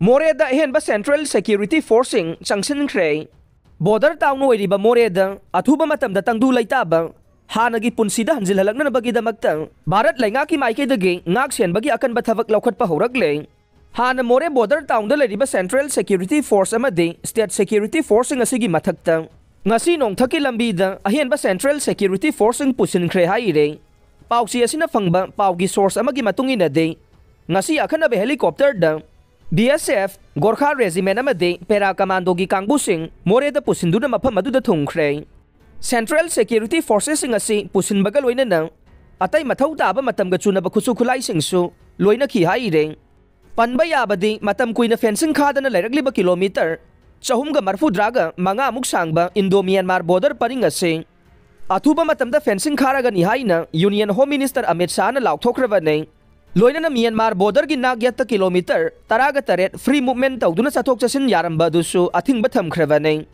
मोरेदा अहेनबा central security फोर्सिंग चंगसिनख्रे बॉर्डर टाउन ओइरिबा मोरेदा अथुबा मतमदा तंगदु लैताबा हानगी पुनसीदा हंजिलहलकनबगीदमक्ता भारत लैंगाकी माइकेदगी नाक सेनबगी अकनबा थबक लौखटपा हौरकले हाना मोरे बॉर्डर टाउन लेरिबा सेंट्रल सिक्योरिटी फोर्स अमदी स्टेट सिक्योरिटी फोर्सिंग असिगी मथक्ता ngasi nongthaki lambida ahenba central security forcing pusinkhre haire pausi asina phangba paugi source amagi matungina de ngasi akhana be helicopter da BSF Gorkha regiment amade para commando gi kangbu sing more da pusinduna mafam adu da thungkhre central security forces sing asi pusin bagal loina na atai mathau ta ba matam ga chuna ba khusu khulai sing su loina khi haire panba yabadi matam kuina fencing khadana lairagli ba kilometer Chahumga marfudraga manga muk sangba Indo Myanmar border paring ase athuba matamda fencing kharaga ni haina Union Home Minister Amit Shah na laukthokraba nei loina na Myanmar border gi nagyata kilometer taraga taret free movement tawduna chathok chasin yaramba dusu athingba thamkhraba nei